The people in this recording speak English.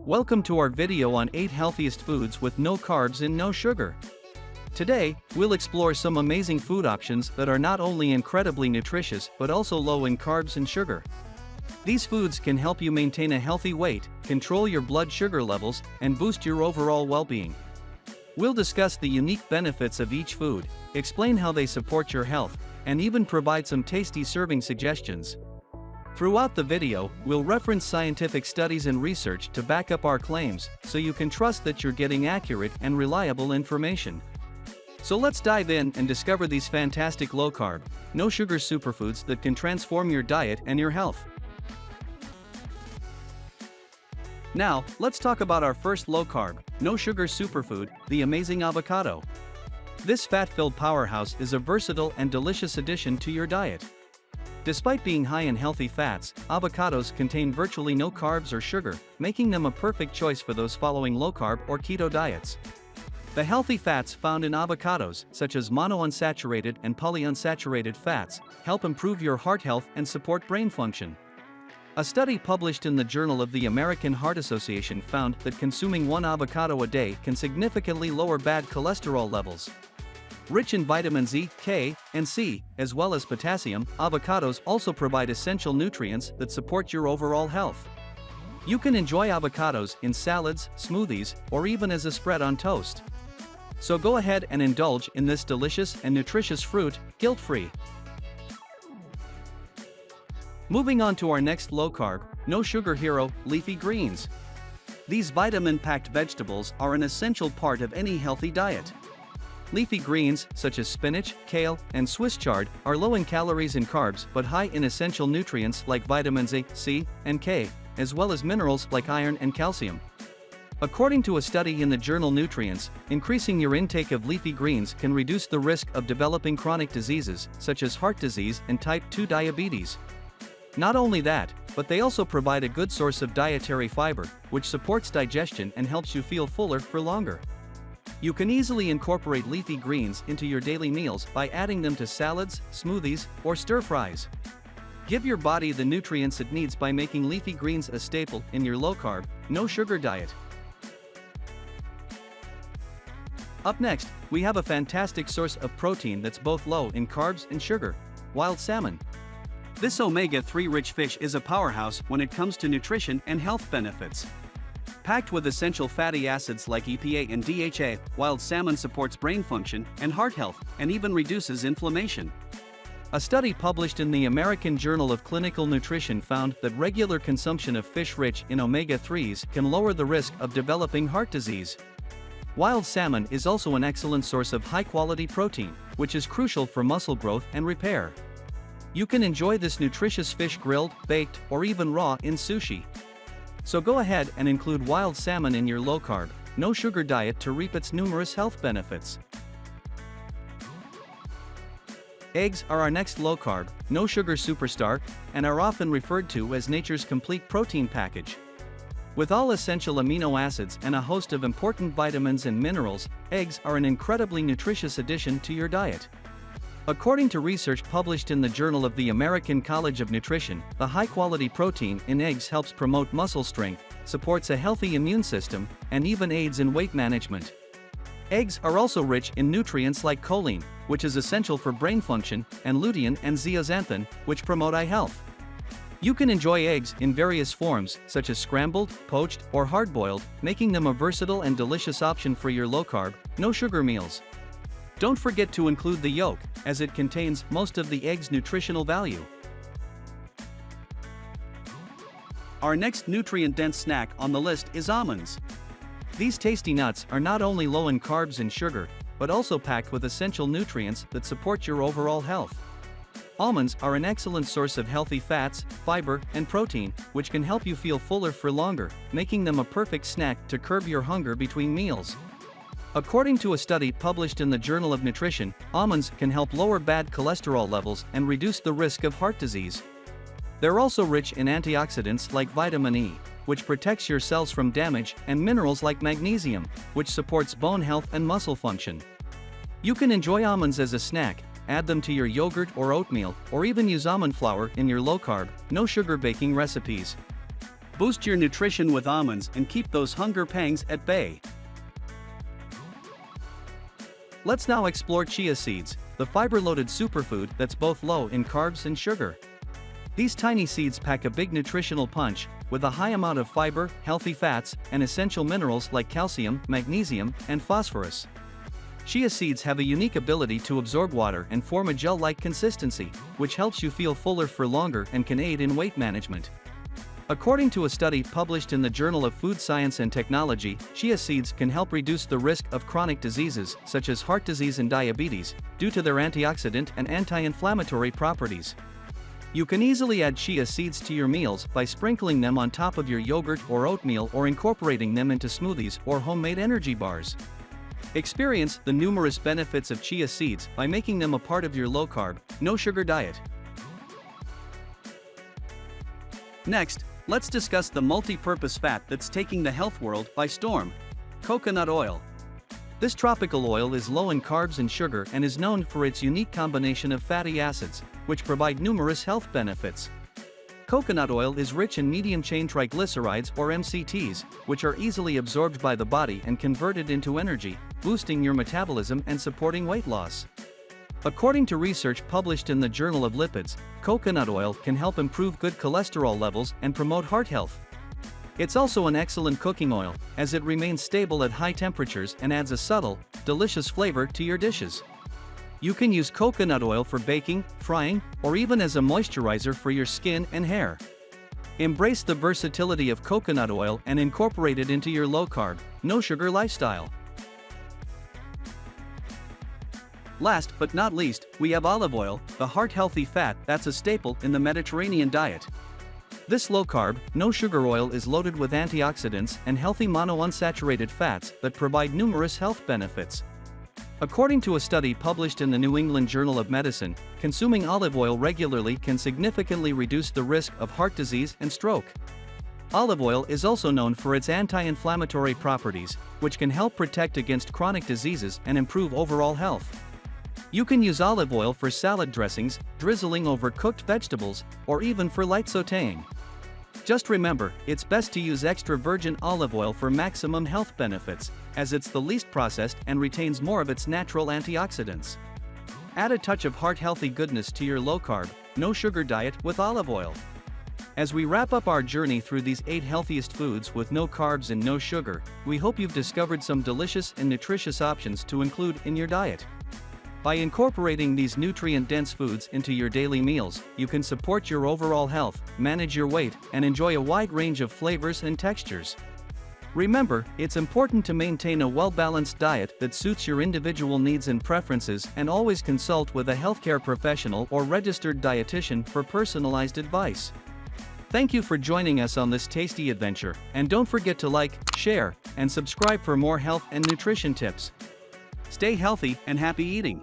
Welcome to our video on 8 healthiest foods with no carbs and no sugar. Today, we'll explore some amazing food options that are not only incredibly nutritious but also low in carbs and sugar. These foods can help you maintain a healthy weight, control your blood sugar levels, and boost your overall well-being. We'll discuss the unique benefits of each food, explain how they support your health, and even provide some tasty serving suggestions. Throughout the video, we'll reference scientific studies and research to back up our claims, so you can trust that you're getting accurate and reliable information. So let's dive in and discover these fantastic low-carb, no-sugar superfoods that can transform your diet and your health. Now, let's talk about our first low-carb, no-sugar superfood, the amazing avocado. This fat-filled powerhouse is a versatile and delicious addition to your diet. Despite being high in healthy fats, avocados contain virtually no carbs or sugar, making them a perfect choice for those following low-carb or keto diets. The healthy fats found in avocados, such as monounsaturated and polyunsaturated fats, help improve your heart health and support brain function. A study published in the Journal of the American Heart Association found that consuming one avocado a day can significantly lower bad cholesterol levels. Rich in vitamins E, K, and C, as well as potassium, avocados also provide essential nutrients that support your overall health. You can enjoy avocados in salads, smoothies, or even as a spread on toast. So go ahead and indulge in this delicious and nutritious fruit, guilt-free. Moving on to our next low-carb, no-sugar hero, leafy greens. These vitamin-packed vegetables are an essential part of any healthy diet. Leafy greens, such as spinach, kale, and Swiss chard, are low in calories and carbs but high in essential nutrients like vitamins A, C, and K, as well as minerals like iron and calcium. According to a study in the journal Nutrients, increasing your intake of leafy greens can reduce the risk of developing chronic diseases, such as heart disease and type 2 diabetes. Not only that, but they also provide a good source of dietary fiber, which supports digestion and helps you feel fuller for longer. You can easily incorporate leafy greens into your daily meals by adding them to salads, smoothies, or stir-fries. Give your body the nutrients it needs by making leafy greens a staple in your low-carb, no-sugar diet. Up next, we have a fantastic source of protein that's both low in carbs and sugar: wild salmon. This omega-3 rich fish is a powerhouse when it comes to nutrition and health benefits. Packed with essential fatty acids like EPA and DHA, wild salmon supports brain function and heart health, and even reduces inflammation. A study published in the American Journal of Clinical Nutrition found that regular consumption of fish rich in omega-3s can lower the risk of developing heart disease. Wild salmon is also an excellent source of high-quality protein, which is crucial for muscle growth and repair. You can enjoy this nutritious fish grilled, baked, or even raw in sushi. So go ahead and include wild salmon in your low-carb, no-sugar diet to reap its numerous health benefits. Eggs are our next low-carb, no-sugar superstar, and are often referred to as nature's complete protein package. With all essential amino acids and a host of important vitamins and minerals, eggs are an incredibly nutritious addition to your diet. According to research published in the Journal of the American College of Nutrition, the high-quality protein in eggs helps promote muscle strength, supports a healthy immune system, and even aids in weight management. Eggs are also rich in nutrients like choline, which is essential for brain function, and lutein and zeaxanthin, which promote eye health. You can enjoy eggs in various forms, such as scrambled, poached, or hard-boiled, making them a versatile and delicious option for your low-carb, no-sugar meals. Don't forget to include the yolk, as it contains most of the egg's nutritional value. Our next nutrient-dense snack on the list is almonds. These tasty nuts are not only low in carbs and sugar, but also packed with essential nutrients that support your overall health. Almonds are an excellent source of healthy fats, fiber, and protein, which can help you feel fuller for longer, making them a perfect snack to curb your hunger between meals. According to a study published in the Journal of Nutrition, almonds can help lower bad cholesterol levels and reduce the risk of heart disease. They're also rich in antioxidants like vitamin E, which protects your cells from damage, and minerals like magnesium, which supports bone health and muscle function. You can enjoy almonds as a snack, add them to your yogurt or oatmeal, or even use almond flour in your low-carb, no-sugar baking recipes. Boost your nutrition with almonds and keep those hunger pangs at bay. Let's now explore chia seeds, the fiber-loaded superfood that's both low in carbs and sugar. These tiny seeds pack a big nutritional punch, with a high amount of fiber, healthy fats, and essential minerals like calcium, magnesium, and phosphorus. Chia seeds have a unique ability to absorb water and form a gel-like consistency, which helps you feel fuller for longer and can aid in weight management. According to a study published in the Journal of Food Science and Technology, chia seeds can help reduce the risk of chronic diseases such as heart disease and diabetes, due to their antioxidant and anti-inflammatory properties. You can easily add chia seeds to your meals by sprinkling them on top of your yogurt or oatmeal or incorporating them into smoothies or homemade energy bars. Experience the numerous benefits of chia seeds by making them a part of your low-carb, no-sugar diet. Next, let's discuss the multi-purpose fat that's taking the health world by storm: coconut oil. This tropical oil is low in carbs and sugar and is known for its unique combination of fatty acids, which provide numerous health benefits. Coconut oil is rich in medium-chain triglycerides or MCTs, which are easily absorbed by the body and converted into energy, boosting your metabolism and supporting weight loss. According to research published in the Journal of Lipids, coconut oil can help improve good cholesterol levels and promote heart health. It's also an excellent cooking oil, as it remains stable at high temperatures and adds a subtle, delicious flavor to your dishes. You can use coconut oil for baking, frying, or even as a moisturizer for your skin and hair. Embrace the versatility of coconut oil and incorporate it into your low-carb, no-sugar lifestyle. Last but not least, we have olive oil, the heart-healthy fat that's a staple in the Mediterranean diet. This low-carb, no-sugar oil is loaded with antioxidants and healthy monounsaturated fats that provide numerous health benefits. According to a study published in the New England Journal of Medicine, consuming olive oil regularly can significantly reduce the risk of heart disease and stroke. Olive oil is also known for its anti-inflammatory properties, which can help protect against chronic diseases and improve overall health. You can use olive oil for salad dressings, drizzling over cooked vegetables, or even for light sautéing. Just remember, it's best to use extra virgin olive oil for maximum health benefits, as it's the least processed and retains more of its natural antioxidants. Add a touch of heart-healthy goodness to your low-carb, no-sugar diet with olive oil. As we wrap up our journey through these 8 healthiest foods with no carbs and no sugar, we hope you've discovered some delicious and nutritious options to include in your diet. By incorporating these nutrient-dense foods into your daily meals, you can support your overall health, manage your weight, and enjoy a wide range of flavors and textures. Remember, it's important to maintain a well-balanced diet that suits your individual needs and preferences, and always consult with a healthcare professional or registered dietitian for personalized advice. Thank you for joining us on this tasty adventure, and don't forget to like, share, and subscribe for more health and nutrition tips. Stay healthy and happy eating!